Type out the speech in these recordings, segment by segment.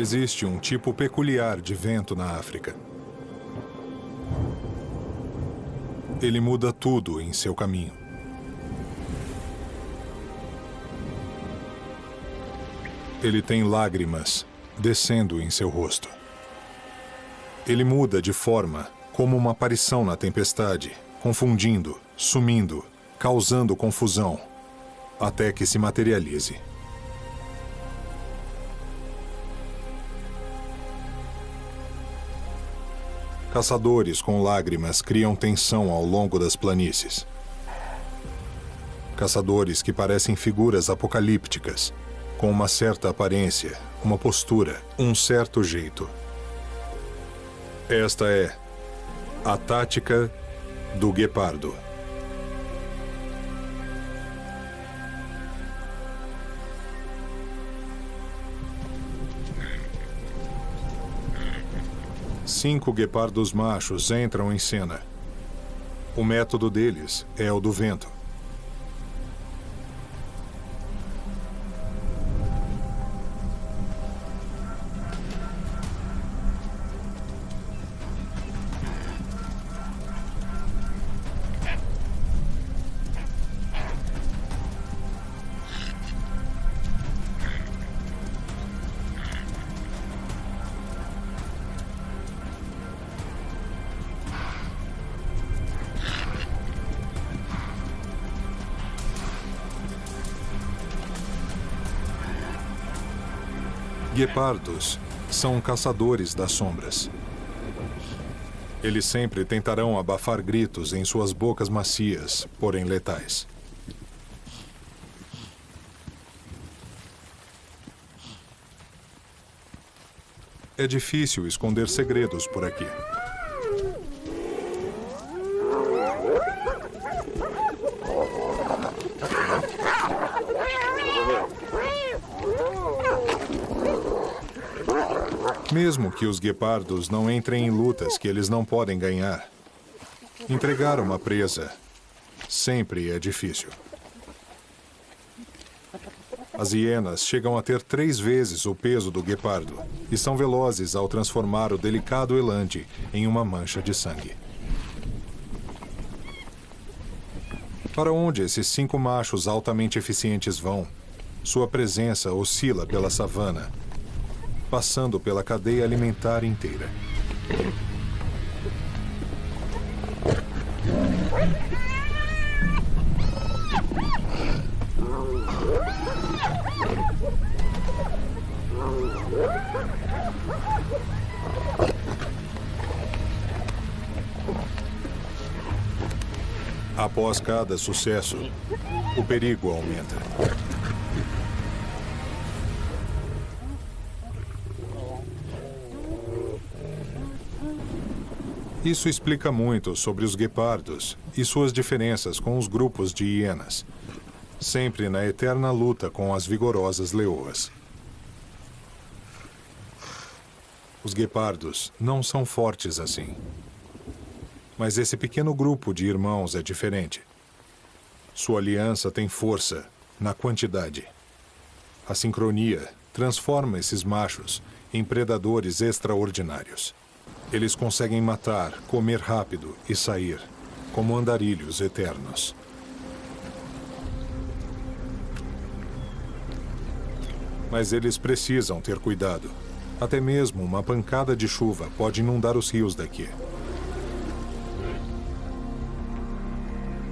Existe um tipo peculiar de vento na África. Ele muda tudo em seu caminho. Ele tem lágrimas descendo em seu rosto. Ele muda de forma como uma aparição na tempestade, confundindo, sumindo, causando confusão, até que se materialize. Caçadores com lágrimas criam tensão ao longo das planícies. Caçadores que parecem figuras apocalípticas, com uma certa aparência, uma postura, um certo jeito. Esta é a tática do guepardo. Cinco guepardos machos entram em cena. O método deles é o do vento. Guepardos são caçadores das sombras. Eles sempre tentarão abafar gritos em suas bocas macias, porém letais. É difícil esconder segredos por aqui. Mesmo que os guepardos não entrem em lutas que eles não podem ganhar, entregar uma presa sempre é difícil. As hienas chegam a ter 3 vezes o peso do guepardo e são velozes ao transformar o delicado elante em uma mancha de sangue. Para onde esses 5 machos altamente eficientes vão, sua presença oscila pela savana, passando pela cadeia alimentar inteira. Após cada sucesso, o perigo aumenta. Isso explica muito sobre os guepardos e suas diferenças com os grupos de hienas, sempre na eterna luta com as vigorosas leoas. Os guepardos não são fortes assim. Mas esse pequeno grupo de irmãos é diferente. Sua aliança tem força na quantidade. A sincronia transforma esses machos em predadores extraordinários. Eles conseguem matar, comer rápido e sair, como andarilhos eternos. Mas eles precisam ter cuidado. Até mesmo uma pancada de chuva pode inundar os rios daqui.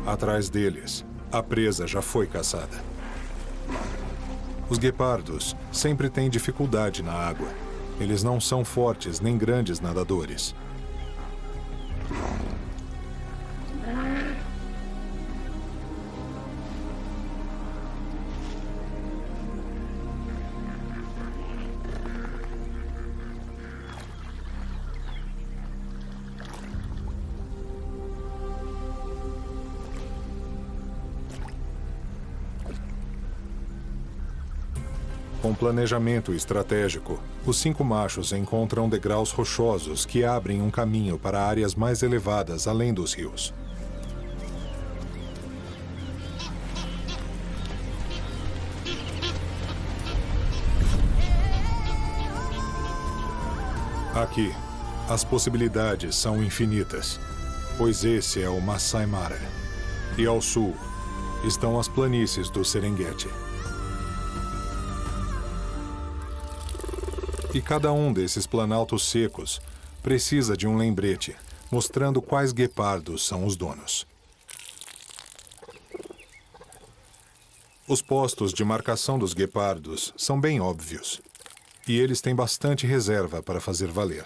Atrás deles, a presa já foi caçada. Os guepardos sempre têm dificuldade na água. Eles não são fortes nem grandes nadadores. Com planejamento estratégico, os 5 machos encontram degraus rochosos que abrem um caminho para áreas mais elevadas além dos rios. Aqui, as possibilidades são infinitas, pois esse é o Masai Mara. E ao sul estão as planícies do Serengeti. E cada um desses planaltos secos precisa de um lembrete, mostrando quais guepardos são os donos. Os postos de marcação dos guepardos são bem óbvios, e eles têm bastante reserva para fazer valer.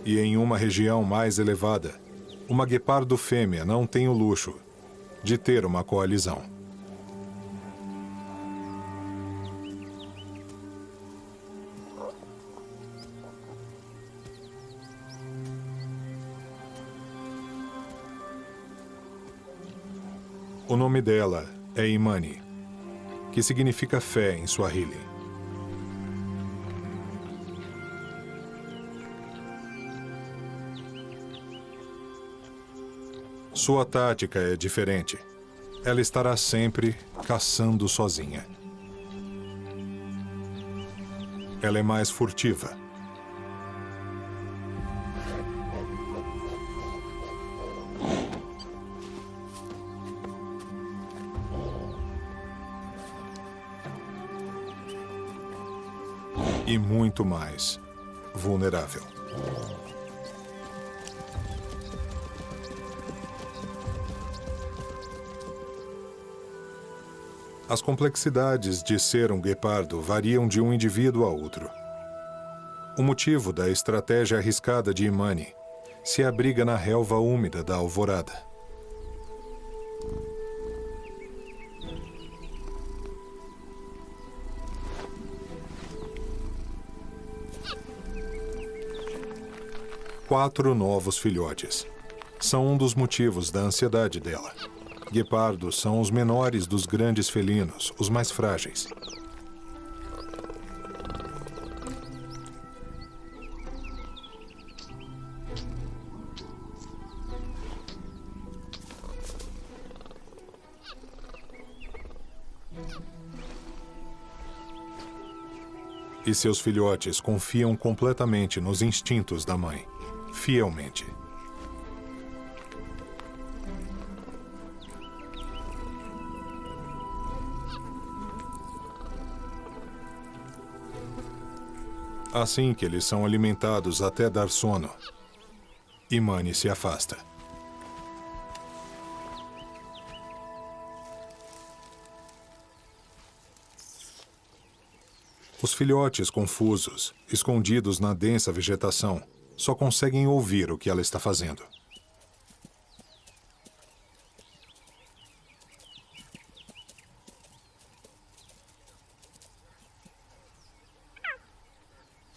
E em uma região mais elevada, uma guepardo fêmea não tem o luxo de ter uma coalizão. O nome dela é Imani, que significa fé em Swahili. Sua tática é diferente. Ela estará sempre caçando sozinha. Ela é mais furtiva. E muito mais vulnerável. As complexidades de ser um guepardo variam de um indivíduo a outro. O motivo da estratégia arriscada de Imani se abriga na relva úmida da alvorada. Quatro novos filhotes são um dos motivos da ansiedade dela. Guepardos são os menores dos grandes felinos, os mais frágeis. E seus filhotes confiam completamente nos instintos da mãe, fielmente. Assim que eles são alimentados até dar sono, Imani se afasta. Os filhotes confusos, escondidos na densa vegetação, só conseguem ouvir o que ela está fazendo.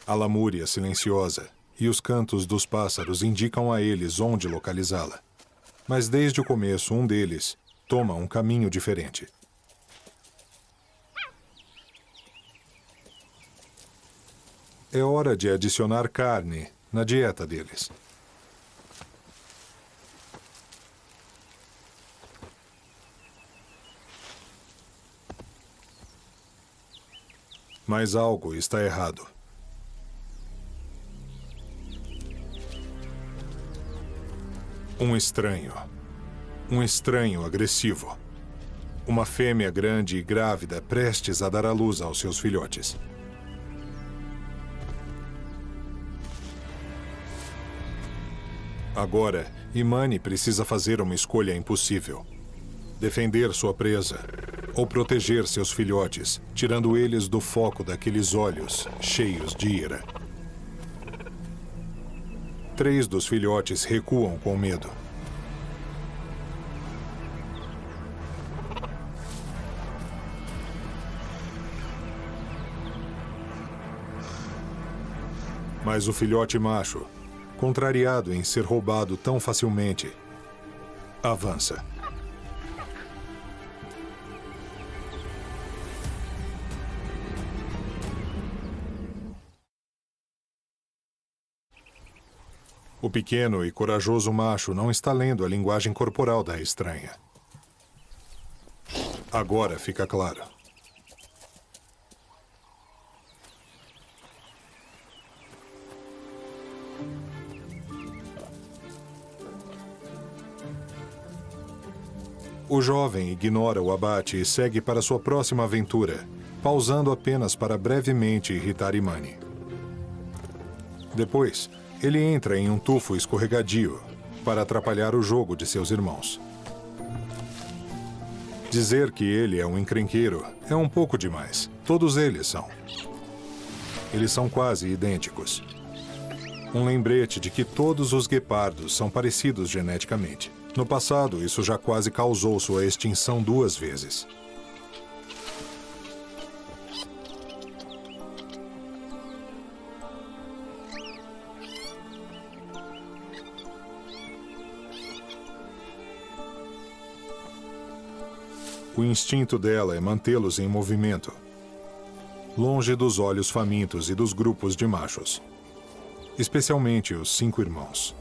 A lamúria silenciosa e os cantos dos pássaros indicam a eles onde localizá-la. Mas desde o começo, um deles toma um caminho diferente. É hora de adicionar carne na dieta deles. Mas algo está errado. Um estranho agressivo. Uma fêmea grande e grávida prestes a dar à luz aos seus filhotes. Agora, Imani precisa fazer uma escolha impossível. Defender sua presa ou proteger seus filhotes, tirando eles do foco daqueles olhos cheios de ira. 3 dos filhotes recuam com medo. Mas o filhote macho, contrariado em ser roubado tão facilmente, avança. O pequeno e corajoso macho não está lendo a linguagem corporal da estranha. Agora fica claro. O jovem ignora o abate e segue para sua próxima aventura, pausando apenas para brevemente irritar Imani. Depois, ele entra em um tufo escorregadio para atrapalhar o jogo de seus irmãos. Dizer que ele é um encrenqueiro é um pouco demais. Todos eles são. Eles são quase idênticos. Um lembrete de que todos os guepardos são parecidos geneticamente. No passado, isso já quase causou sua extinção 2 vezes. O instinto dela é mantê-los em movimento, longe dos olhos famintos e dos grupos de machos, especialmente os 5 irmãos.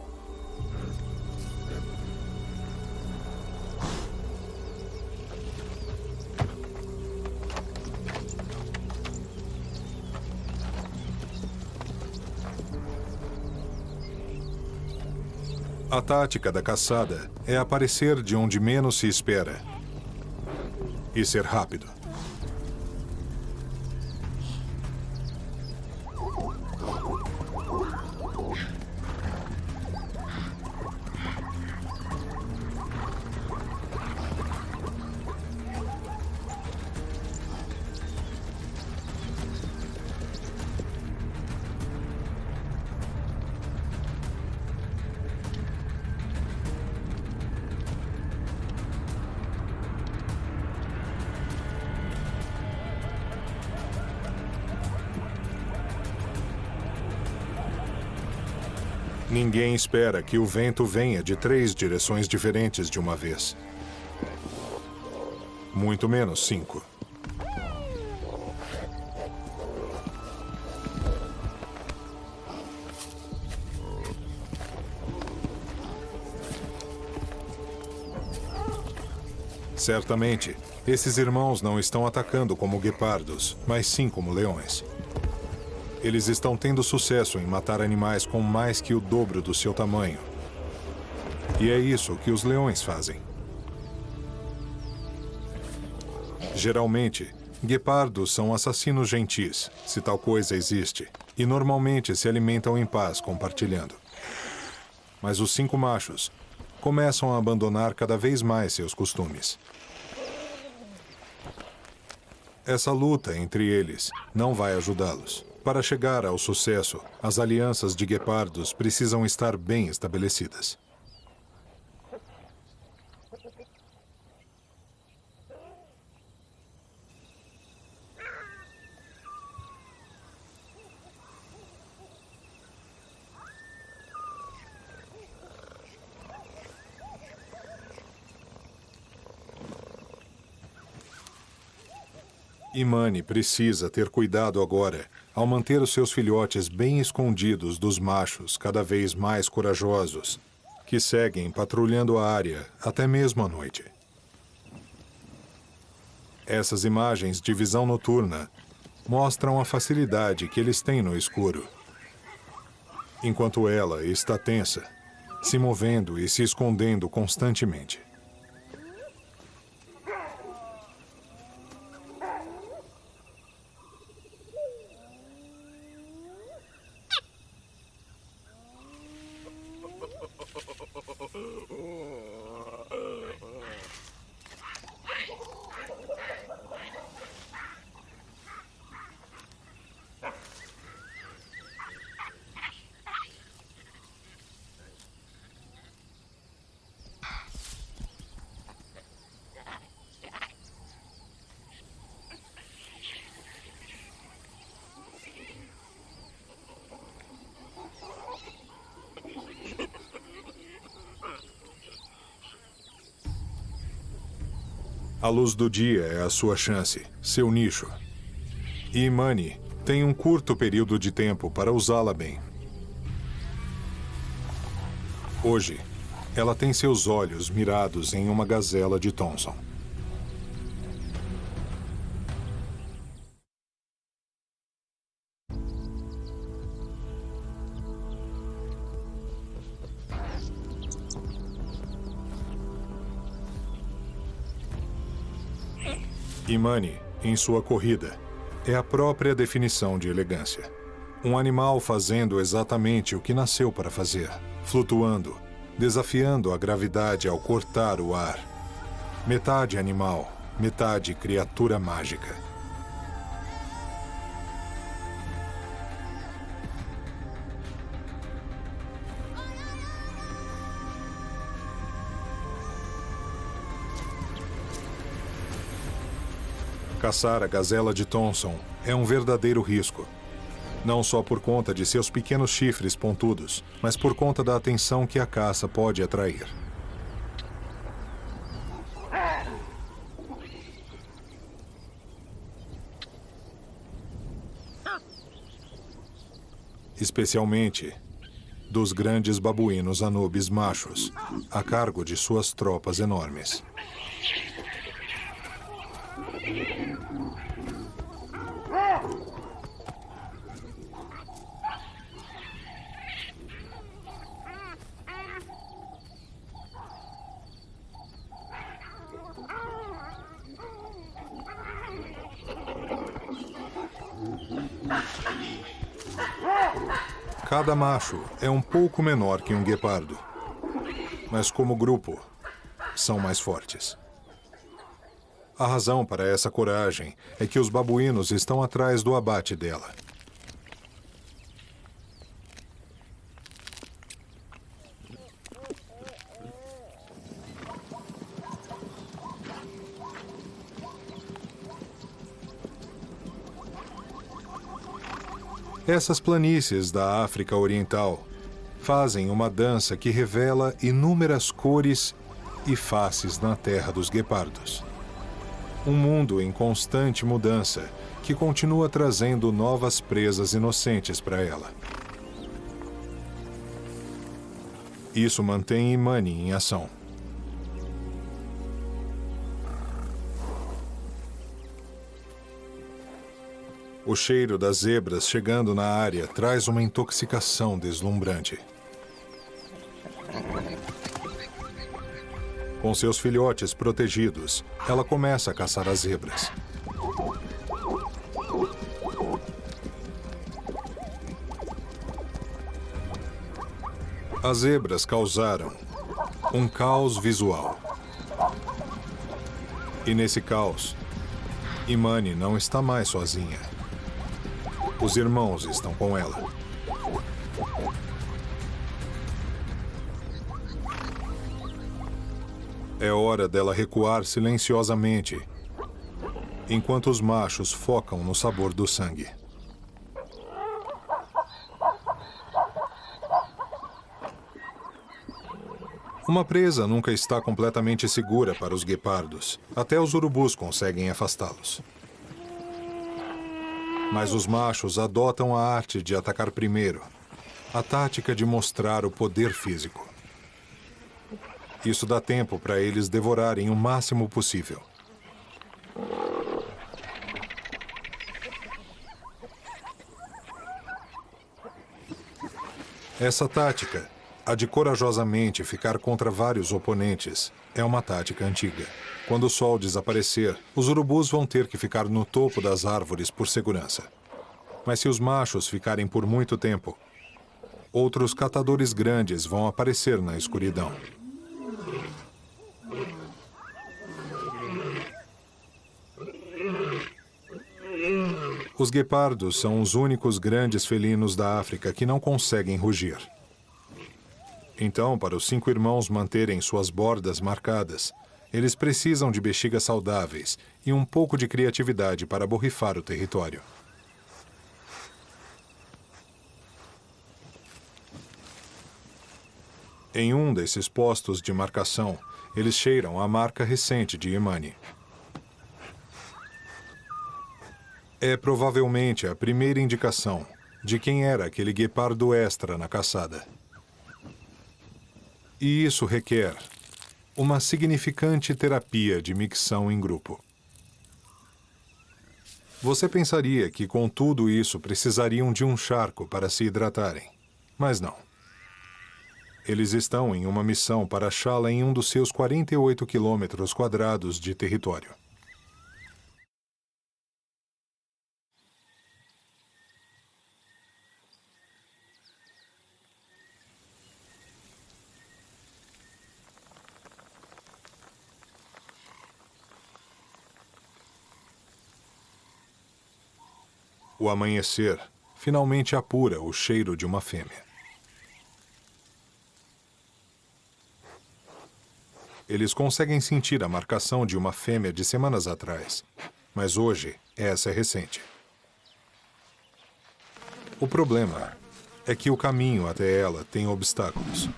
A tática da caçada é aparecer de onde menos se espera e ser rápido. Ninguém espera que o vento venha de 3 direções diferentes de uma vez. Muito menos 5. Certamente, esses irmãos não estão atacando como guepardos, mas sim como leões. Eles estão tendo sucesso em matar animais com mais que o dobro do seu tamanho. E é isso que os leões fazem. Geralmente, guepardos são assassinos gentis, se tal coisa existe, e normalmente se alimentam em paz, compartilhando. Mas os 5 machos começam a abandonar cada vez mais seus costumes. Essa luta entre eles não vai ajudá-los. Para chegar ao sucesso, as alianças de guepardos precisam estar bem estabelecidas. Imani precisa ter cuidado agora ao manter os seus filhotes bem escondidos dos machos cada vez mais corajosos, que seguem patrulhando a área até mesmo à noite. Essas imagens de visão noturna mostram a facilidade que eles têm no escuro, enquanto ela está tensa, se movendo e se escondendo constantemente. A luz do dia é a sua chance, seu nicho. E Imani tem um curto período de tempo para usá-la bem. Hoje, ela tem seus olhos mirados em uma gazela de Thompson. Imani, em sua corrida, é a própria definição de elegância. Um animal fazendo exatamente o que nasceu para fazer, flutuando, desafiando a gravidade ao cortar o ar. Metade animal, metade criatura mágica. Caçar a gazela de Thompson é um verdadeiro risco. Não só por conta de seus pequenos chifres pontudos, mas por conta da atenção que a caça pode atrair. Especialmente dos grandes babuínos anubis machos, a cargo de suas tropas enormes. Cada macho é um pouco menor que um guepardo, mas como grupo, são mais fortes. A razão para essa coragem é que os babuínos estão atrás do abate dela. Essas planícies da África Oriental fazem uma dança que revela inúmeras cores e faces na terra dos guepardos. Um mundo em constante mudança que continua trazendo novas presas inocentes para ela. Isso mantém Imani em ação. O cheiro das zebras chegando na área traz uma intoxicação deslumbrante. Com seus filhotes protegidos, ela começa a caçar as zebras. As zebras causaram um caos visual. E nesse caos, Imani não está mais sozinha. Os irmãos estão com ela. É hora dela recuar silenciosamente, enquanto os machos focam no sabor do sangue. Uma presa nunca está completamente segura para os guepardos. Até os urubus conseguem afastá-los. Mas os machos adotam a arte de atacar primeiro, a tática de mostrar o poder físico. Isso dá tempo para eles devorarem o máximo possível. Essa tática, a de corajosamente ficar contra vários oponentes, é uma tática antiga. Quando o sol desaparecer, os urubus vão ter que ficar no topo das árvores por segurança. Mas se os machos ficarem por muito tempo, outros catadores grandes vão aparecer na escuridão. Os guepardos são os únicos grandes felinos da África que não conseguem rugir. Então, para os 5 irmãos manterem suas bordas marcadas, eles precisam de bexigas saudáveis e um pouco de criatividade para borrifar o território. Em um desses postos de marcação, eles cheiram a marca recente de Imani. É provavelmente a primeira indicação de quem era aquele guepardo extra na caçada. E isso requer uma significante terapia de micção em grupo. Você pensaria que com tudo isso precisariam de um charco para se hidratarem, mas não. Eles estão em uma missão para achá-la em um dos seus 48 quilômetros quadrados de território. O amanhecer finalmente apura o cheiro de uma fêmea. Eles conseguem sentir a marcação de uma fêmea de semanas atrás, mas hoje essa é recente. O problema é que o caminho até ela tem obstáculos.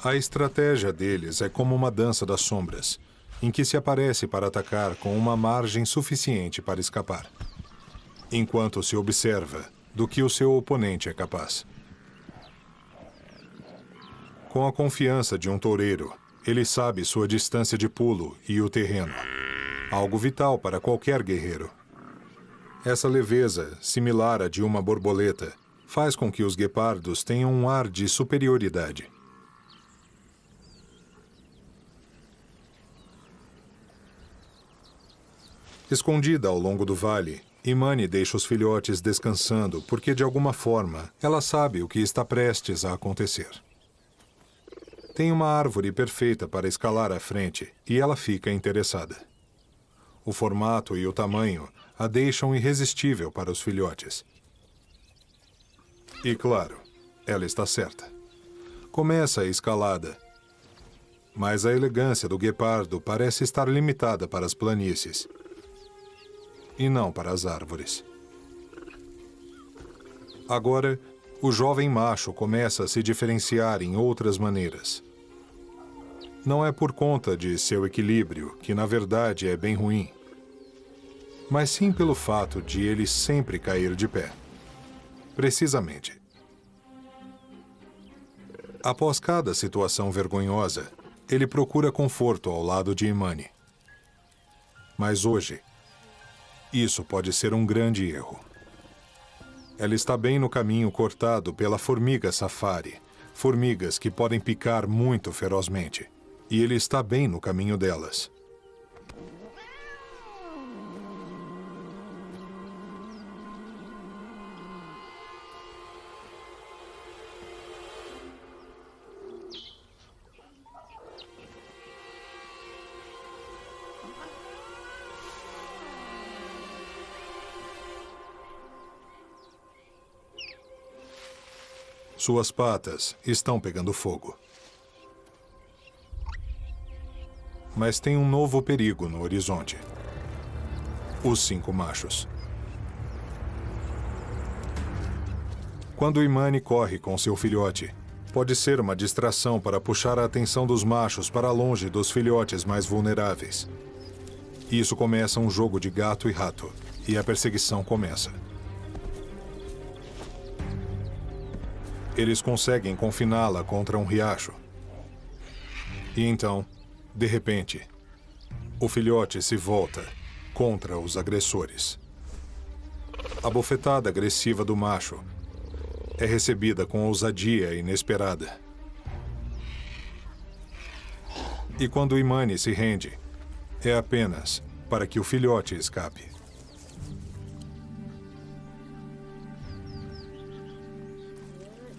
A estratégia deles é como uma dança das sombras, em que se aparece para atacar com uma margem suficiente para escapar, enquanto se observa do que o seu oponente é capaz. Com a confiança de um toureiro, ele sabe sua distância de pulo e o terreno, algo vital para qualquer guerreiro. Essa leveza, similar à de uma borboleta, faz com que os guepardos tenham um ar de superioridade. Escondida ao longo do vale, Imani deixa os filhotes descansando porque, de alguma forma, ela sabe o que está prestes a acontecer. Tem uma árvore perfeita para escalar à frente e ela fica interessada. O formato e o tamanho a deixam irresistível para os filhotes. E, claro, ela está certa. Começa a escalada, mas a elegância do guepardo parece estar limitada para as planícies e não para as árvores. Agora, o jovem macho começa a se diferenciar em outras maneiras. Não é por conta de seu equilíbrio, que na verdade é bem ruim, mas sim pelo fato de ele sempre cair de pé. Precisamente. Após cada situação vergonhosa, ele procura conforto ao lado de Imani. Mas hoje, isso pode ser um grande erro. Ela está bem no caminho cortado pela formiga safari, formigas que podem picar muito ferozmente, e ele está bem no caminho delas. Suas patas estão pegando fogo. Mas tem um novo perigo no horizonte. Os 5 machos. Quando Imani corre com seu filhote, pode ser uma distração para puxar a atenção dos machos para longe dos filhotes mais vulneráveis. Isso começa um jogo de gato e rato, e a perseguição começa. Eles conseguem confiná-la contra um riacho. E então, de repente, o filhote se volta contra os agressores. A bofetada agressiva do macho é recebida com ousadia inesperada. E quando Imani se rende, é apenas para que o filhote escape.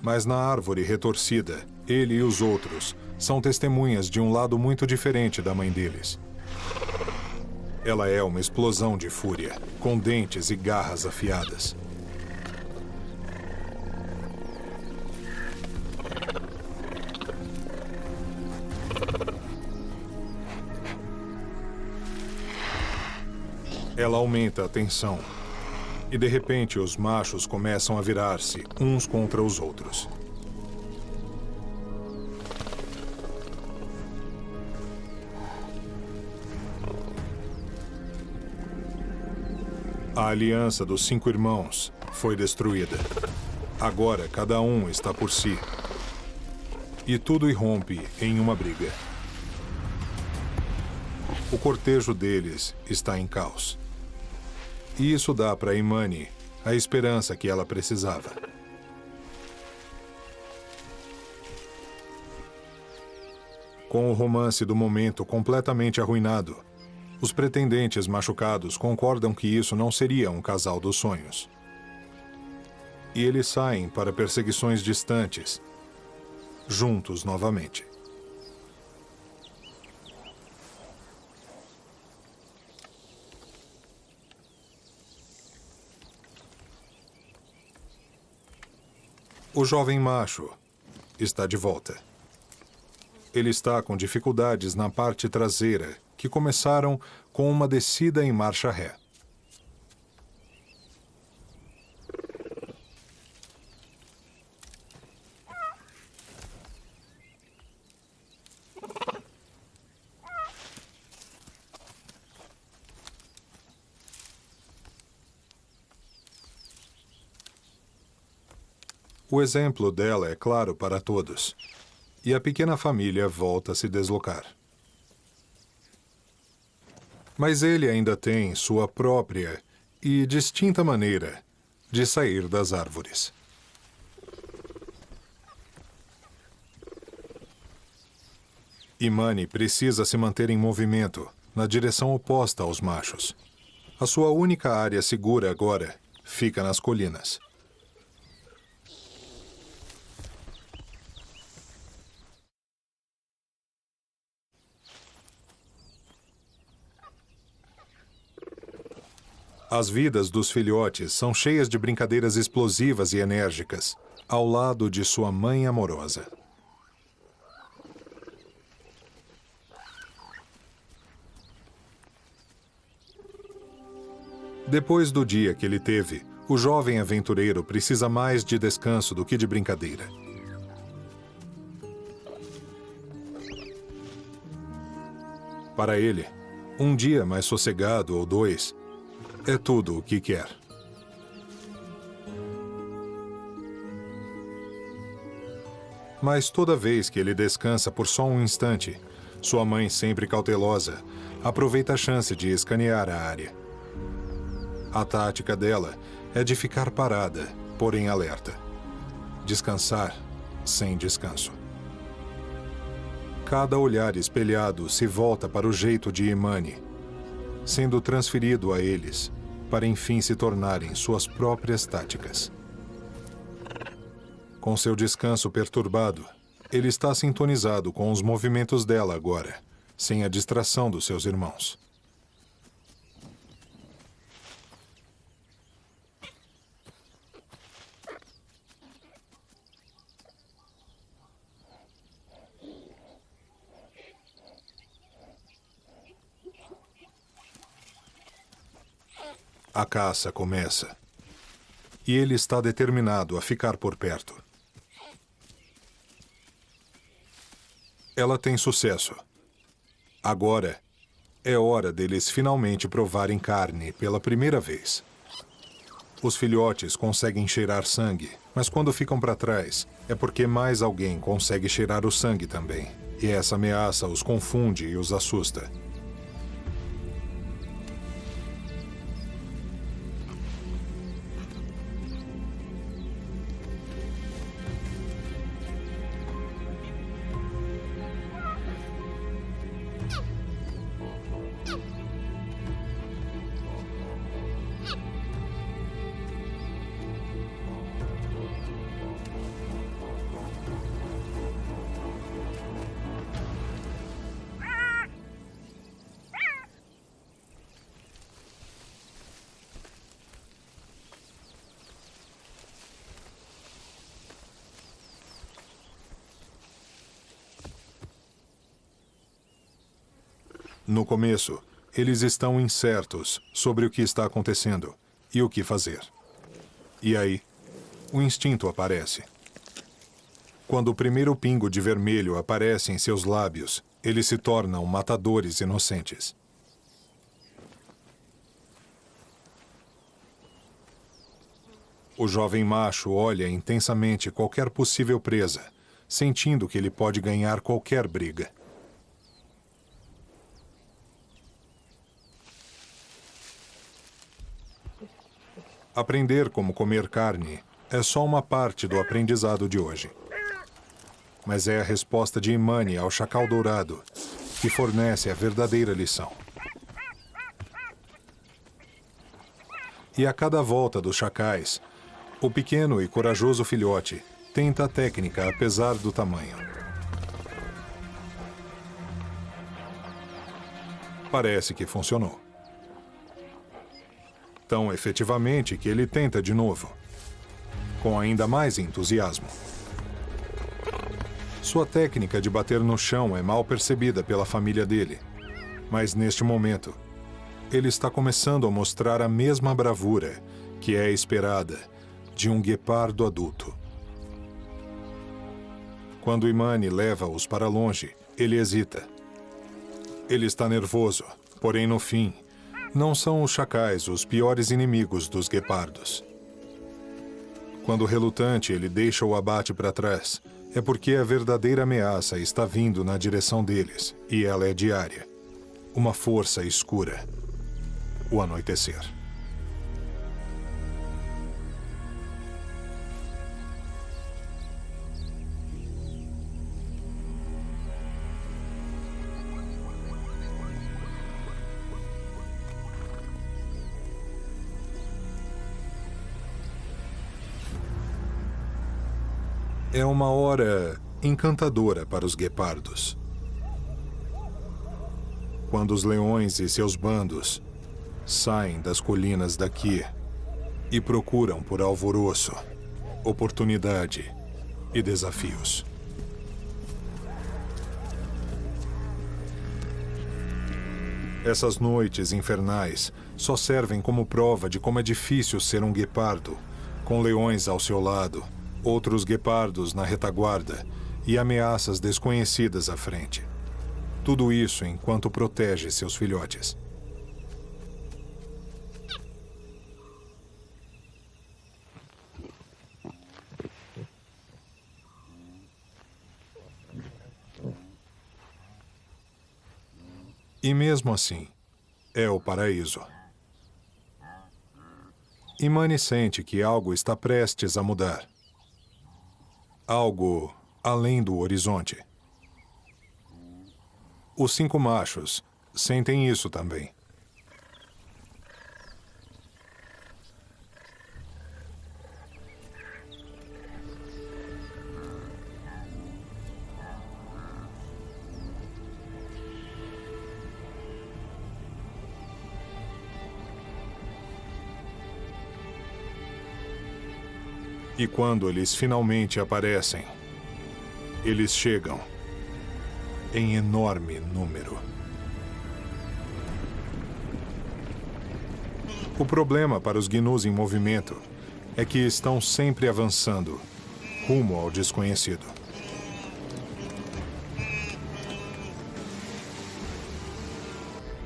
Mas na árvore retorcida, ele e os outros são testemunhas de um lado muito diferente da mãe deles. Ela é uma explosão de fúria, com dentes e garras afiadas. Ela aumenta a tensão. E de repente os machos começam a virar-se uns contra os outros. A aliança dos 5 irmãos foi destruída. Agora cada um está por si. E tudo irrompe em uma briga. O cortejo deles está em caos. E isso dá para Imani a esperança que ela precisava. Com o romance do momento completamente arruinado, os pretendentes machucados concordam que isso não seria um casal dos sonhos. E eles saem para perseguições distantes, juntos novamente. O jovem macho está de volta. Ele está com dificuldades na parte traseira, que começaram com uma descida em marcha ré. O exemplo dela é claro para todos, e a pequena família volta a se deslocar. Mas ele ainda tem sua própria e distinta maneira de sair das árvores. Imani precisa se manter em movimento, na direção oposta aos machos. A sua única área segura agora fica nas colinas. As vidas dos filhotes são cheias de brincadeiras explosivas e enérgicas, ao lado de sua mãe amorosa. Depois do dia que ele teve, o jovem aventureiro precisa mais de descanso do que de brincadeira. Para ele, um dia mais sossegado ou 2 é tudo o que quer. Mas toda vez que ele descansa por só um instante, sua mãe, sempre cautelosa, aproveita a chance de escanear a área. A tática dela é de ficar parada, porém alerta. Descansar sem descanso. Cada olhar espelhado se volta para o jeito de Imani, sendo transferido a eles, para enfim se tornarem suas próprias táticas. Com seu descanso perturbado, ele está sintonizado com os movimentos dela agora, sem a distração dos seus irmãos. A caça começa. E ele está determinado a ficar por perto. Ela tem sucesso. Agora é hora deles finalmente provarem carne pela primeira vez. Os filhotes conseguem cheirar sangue, mas quando ficam para trás é porque mais alguém consegue cheirar o sangue também. E essa ameaça os confunde e os assusta. No começo, eles estão incertos sobre o que está acontecendo e o que fazer. E aí, o instinto aparece. Quando o primeiro pingo de vermelho aparece em seus lábios, eles se tornam matadores inocentes. O jovem macho olha intensamente qualquer possível presa, sentindo que ele pode ganhar qualquer briga. Aprender como comer carne é só uma parte do aprendizado de hoje. Mas é a resposta de Imani ao chacal dourado que fornece a verdadeira lição. E a cada volta dos chacais, o pequeno e corajoso filhote tenta a técnica apesar do tamanho. Parece que funcionou. Tão efetivamente que ele tenta de novo, com ainda mais entusiasmo. Sua técnica de bater no chão é mal percebida pela família dele, mas neste momento, ele está começando a mostrar a mesma bravura que é esperada de um guepardo adulto. Quando Imani leva-os para longe, ele hesita. Ele está nervoso, porém no fim, não são os chacais os piores inimigos dos guepardos. Quando relutante ele deixa o abate para trás, é porque a verdadeira ameaça está vindo na direção deles, e ela é diária. Uma força escura. O anoitecer. É uma hora encantadora para os guepardos. Quando os leões e seus bandos saem das colinas daqui e procuram por alvoroço, oportunidade e desafios. Essas noites infernais só servem como prova de como é difícil ser um guepardo, com leões ao seu lado, outros guepardos na retaguarda e ameaças desconhecidas à frente. Tudo isso enquanto protege seus filhotes. E mesmo assim, é o paraíso. Imani sente que algo está prestes a mudar. Algo além do horizonte. Os 5 machos sentem isso também. E quando eles finalmente aparecem, eles chegam em enorme número. O problema para os gnus em movimento é que estão sempre avançando, rumo ao desconhecido.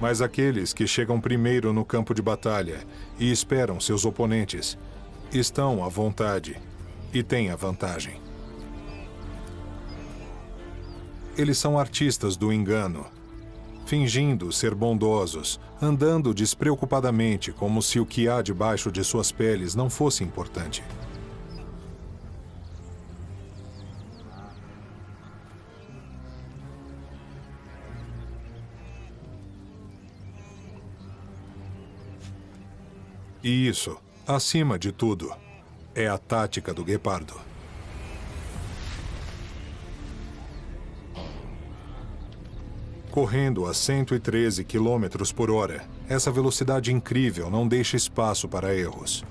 Mas aqueles que chegam primeiro no campo de batalha e esperam seus oponentes estão à vontade e têm a vantagem. Eles são artistas do engano, fingindo ser bondosos, andando despreocupadamente como se o que há debaixo de suas peles não fosse importante. E isso, acima de tudo, é a tática do guepardo. Correndo a 113 km por hora, essa velocidade incrível não deixa espaço para erros.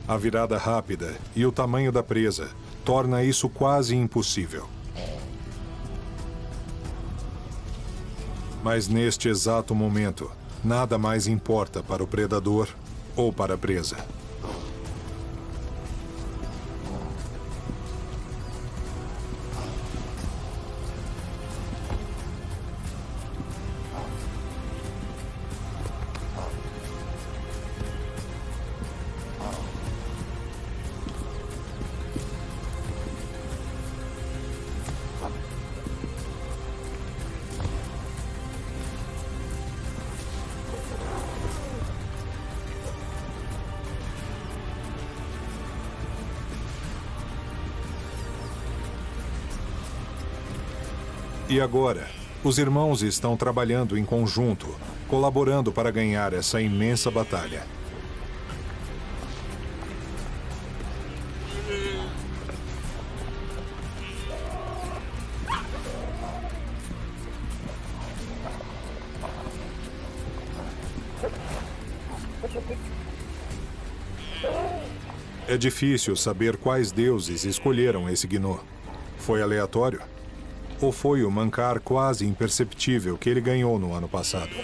A virada rápida e o tamanho da presa torna isso quase impossível. Mas neste exato momento, nada mais importa para o predador ou para a presa. E agora, os irmãos estão trabalhando em conjunto, colaborando para ganhar essa imensa batalha. É difícil saber quais deuses escolheram esse Gnu. Foi aleatório? Ou foi o mancar quase imperceptível que ele ganhou no ano passado?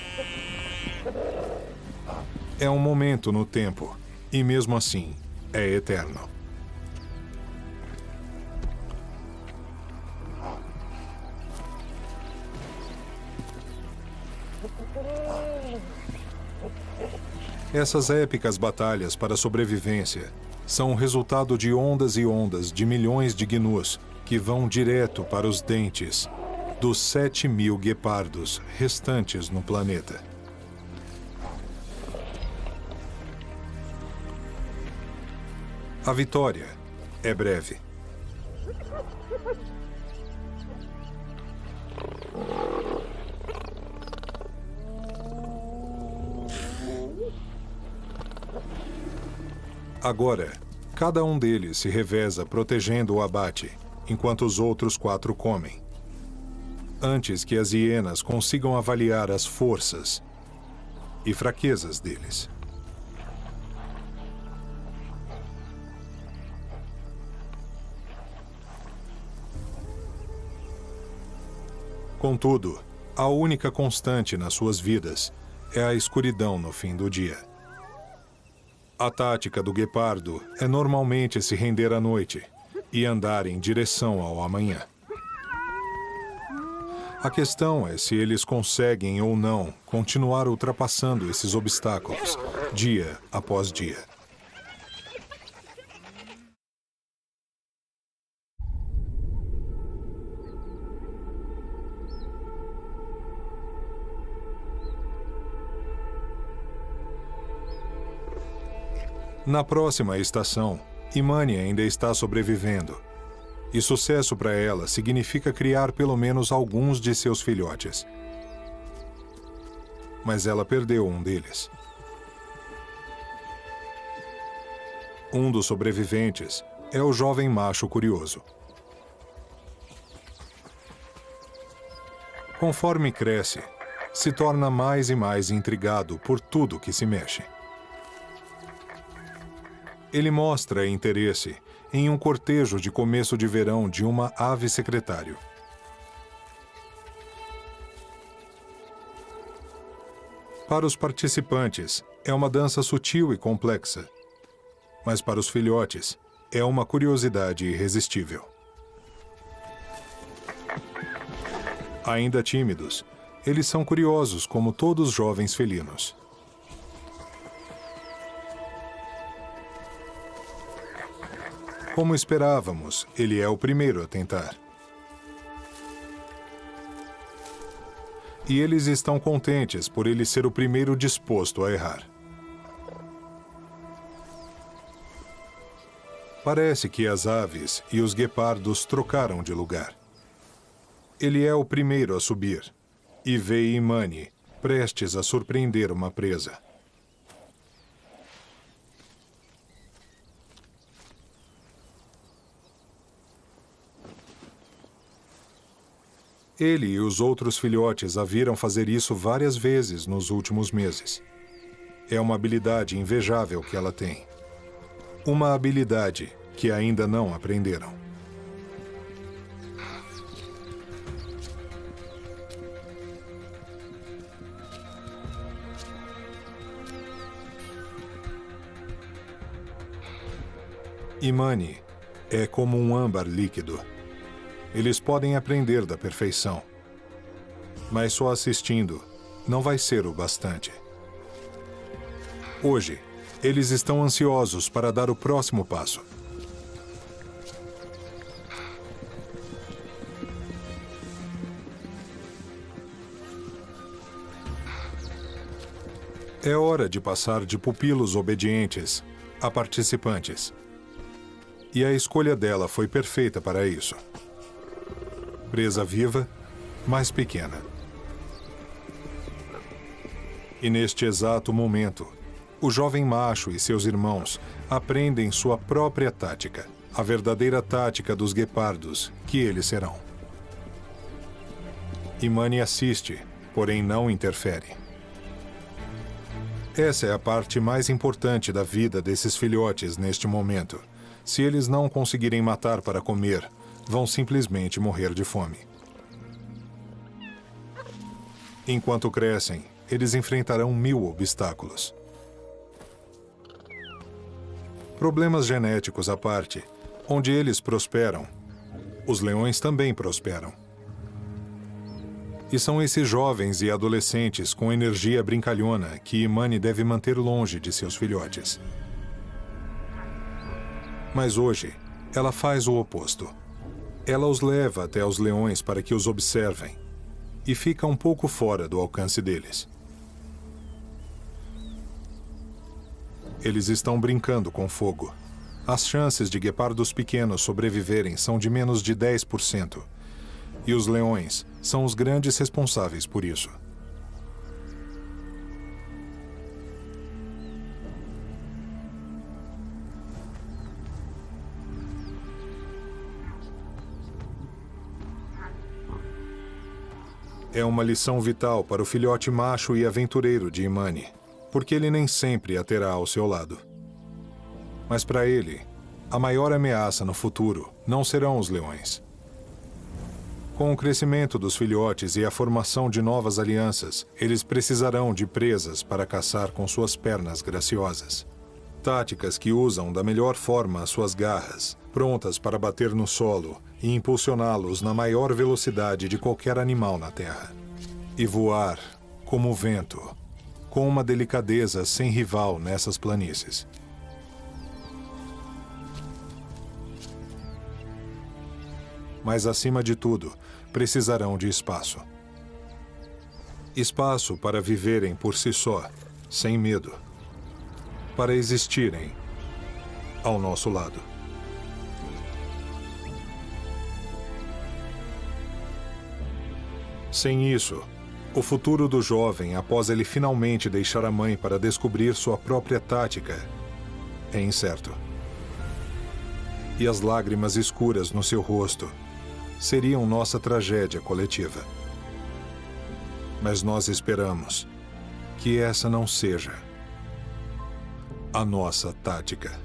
É um momento no tempo, e mesmo assim, é eterno. Essas épicas batalhas para a sobrevivência são o resultado de ondas e ondas de milhões de gnus que vão direto para os dentes dos 7.000 guepardos restantes no planeta. A vitória é breve. Agora, cada um deles se reveza protegendo o abate, enquanto os outros 4 comem. Antes que as hienas consigam avaliar as forças e fraquezas deles. Contudo, a única constante nas suas vidas é a escuridão no fim do dia. A tática do guepardo é normalmente se render à noite e andar em direção ao amanhã. A questão é se eles conseguem ou não continuar ultrapassando esses obstáculos, dia após dia. Na próxima estação, Imani ainda está sobrevivendo. E sucesso para ela significa criar pelo menos alguns de seus filhotes. Mas ela perdeu um deles. Um dos sobreviventes é o jovem macho curioso. Conforme cresce, se torna mais e mais intrigado por tudo que se mexe. Ele mostra interesse em um cortejo de começo de verão de uma ave secretário. Para os participantes, é uma dança sutil e complexa, mas para os filhotes, é uma curiosidade irresistível. Ainda tímidos, eles são curiosos como todos os jovens felinos. Como esperávamos, ele é o primeiro a tentar. E eles estão contentes por ele ser o primeiro disposto a errar. Parece que as aves e os guepardos trocaram de lugar. Ele é o primeiro a subir e vê Imani prestes a surpreender uma presa. Ele e os outros filhotes a viram fazer isso várias vezes nos últimos meses. É uma habilidade invejável que ela tem. uma habilidade que ainda não aprenderam. Imani é como um âmbar líquido. Eles podem aprender da perfeição, mas só assistindo não vai ser o bastante. Hoje, eles estão ansiosos para dar o próximo passo. É hora de passar de pupilos obedientes a participantes. E a escolha dela foi perfeita para isso. Presa viva, mas pequena. E neste exato momento, o jovem macho e seus irmãos aprendem sua própria tática, a verdadeira tática dos guepardos, que eles serão. Imani assiste, porém não interfere. Essa é a parte mais importante da vida desses filhotes neste momento. Se eles não conseguirem matar para comer, vão simplesmente morrer de fome. Enquanto crescem, eles enfrentarão 1000 obstáculos. Problemas genéticos à parte, onde eles prosperam, os leões também prosperam. E são esses jovens e adolescentes com energia brincalhona que Imani deve manter longe de seus filhotes. Mas hoje, ela faz o oposto. Ela os leva até os leões para que os observem e fica um pouco fora do alcance deles. Eles estão brincando com fogo. As chances de guepardos pequenos sobreviverem são de menos de 10%. E os leões são os grandes responsáveis por isso. É uma lição vital para o filhote macho e aventureiro de Imani, porque ele nem sempre a terá ao seu lado. Mas para ele, a maior ameaça no futuro não serão os leões. Com o crescimento dos filhotes e a formação de novas alianças, eles precisarão de presas para caçar com suas pernas graciosas. Táticas que usam da melhor forma as suas garras, prontas para bater no solo e impulsioná-los na maior velocidade de qualquer animal na Terra. E voar como o vento, com uma delicadeza sem rival nessas planícies. Mas, acima de tudo, precisarão de espaço. Espaço para viverem por si só, sem medo. Para existirem ao nosso lado. Sem isso, o futuro do jovem, após ele finalmente deixar a mãe para descobrir sua própria tática, é incerto. E as lágrimas escuras no seu rosto seriam nossa tragédia coletiva. Mas nós esperamos que essa não seja a nossa tática.